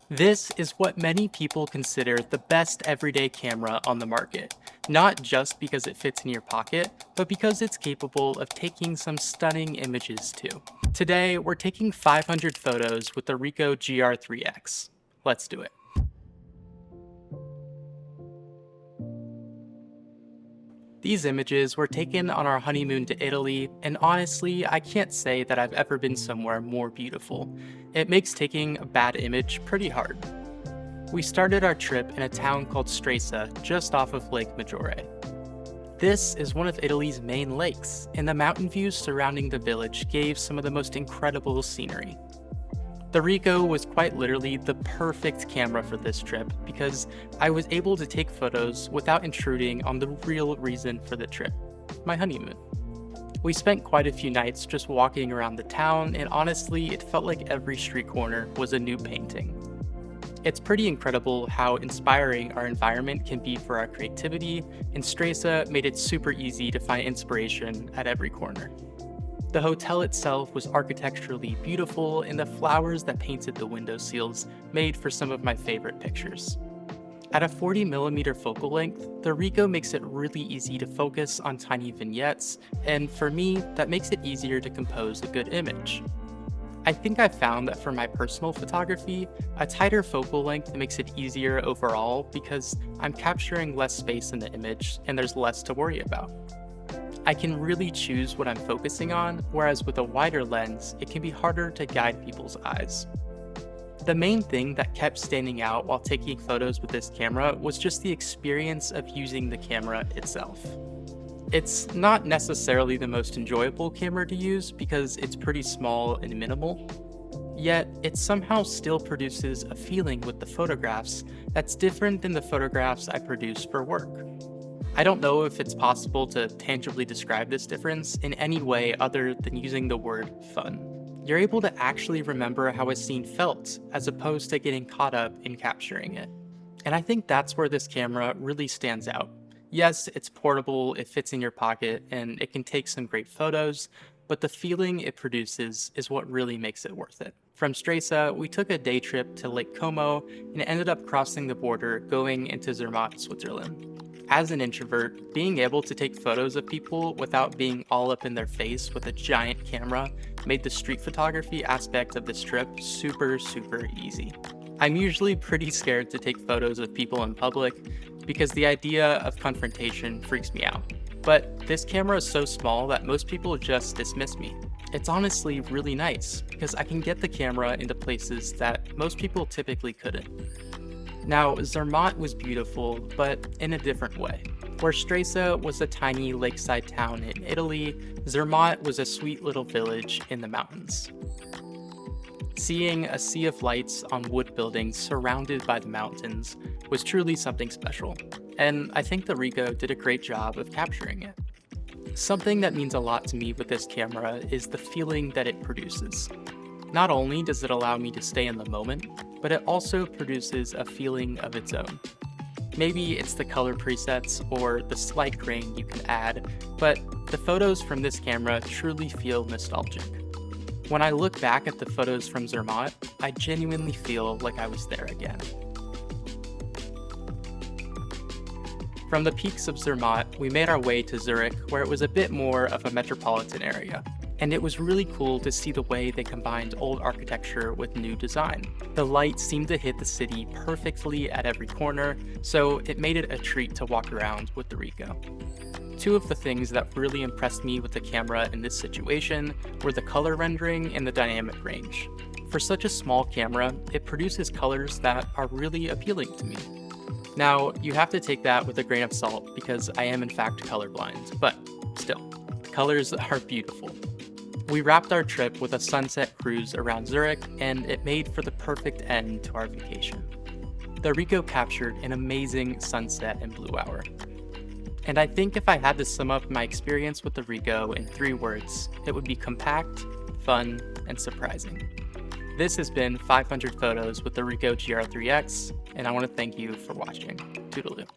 This is what many people consider the best everyday camera on the market, not just because it fits in your pocket, but because it's capable of taking some stunning images too. Today, we're taking 500 photos with the Ricoh GR3X. Let's do it. These images were taken on our honeymoon to Italy, and honestly, I can't say that I've ever been somewhere more beautiful. It makes taking a bad image pretty hard. We started our trip in a town called Stresa, just off of Lake Maggiore. This is one of Italy's main lakes, and the mountain views surrounding the village gave some of the most incredible scenery. The Ricoh was quite literally the perfect camera for this trip because I was able to take photos without intruding on the real reason for the trip, my honeymoon. We spent quite a few nights just walking around the town, and honestly, it felt like every street corner was a new painting. It's pretty incredible how inspiring our environment can be for our creativity, and Stresa made it super easy to find inspiration at every corner. The hotel itself was architecturally beautiful, and the flowers that painted the window sills made for some of my favorite pictures. At a 40mm focal length, the Ricoh makes it really easy to focus on tiny vignettes, and for me, that makes it easier to compose a good image. I think I've found that for my personal photography, a tighter focal length makes it easier overall because I'm capturing less space in the image and there's less to worry about. I can really choose what I'm focusing on, whereas with a wider lens, it can be harder to guide people's eyes. The main thing that kept standing out while taking photos with this camera was just the experience of using the camera itself. It's not necessarily the most enjoyable camera to use because it's pretty small and minimal, yet it somehow still produces a feeling with the photographs that's different than the photographs I produce for work. I don't know if it's possible to tangibly describe this difference in any way other than using the word fun. You're able to actually remember how a scene felt as opposed to getting caught up in capturing it. And I think that's where this camera really stands out. Yes, it's portable, it fits in your pocket, and it can take some great photos, but the feeling it produces is what really makes it worth it. From Stresa, we took a day trip to Lake Como and ended up crossing the border going into Zermatt, Switzerland. As an introvert, being able to take photos of people without being all up in their face with a giant camera made the street photography aspect of this trip super easy. I'm usually pretty scared to take photos of people in public because the idea of confrontation freaks me out. But this camera is so small that most people just dismiss me. It's honestly really nice because I can get the camera into places that most people typically couldn't. Now, Zermatt was beautiful, but in a different way. Where Stresa was a tiny lakeside town in Italy, Zermatt was a sweet little village in the mountains. Seeing a sea of lights on wood buildings surrounded by the mountains was truly something special, and I think the Ricoh did a great job of capturing it. Something that means a lot to me with this camera is the feeling that it produces. Not only does it allow me to stay in the moment, but it also produces a feeling of its own. Maybe it's the color presets or the slight grain you can add, but the photos from this camera truly feel nostalgic. When I look back at the photos from Zermatt, I genuinely feel like I was there again. From the peaks of Zermatt, we made our way to Zurich, where it was a bit more of a metropolitan area. And it was really cool to see the way they combined old architecture with new design. The light seemed to hit the city perfectly at every corner, so it made it a treat to walk around with the Ricoh. Two of the things that really impressed me with the camera in this situation were the color rendering and the dynamic range. For such a small camera, it produces colors that are really appealing to me. Now, you have to take that with a grain of salt because I am in fact colorblind, but still, colors are beautiful. We wrapped our trip with a sunset cruise around Zurich, and it made for the perfect end to our vacation. The Ricoh captured an amazing sunset and blue hour. And I think if I had to sum up my experience with the Ricoh in 3 words, it would be compact, fun, and surprising. This has been 500 photos with the Ricoh GR3X, and I want to thank you for watching. Toodaloo.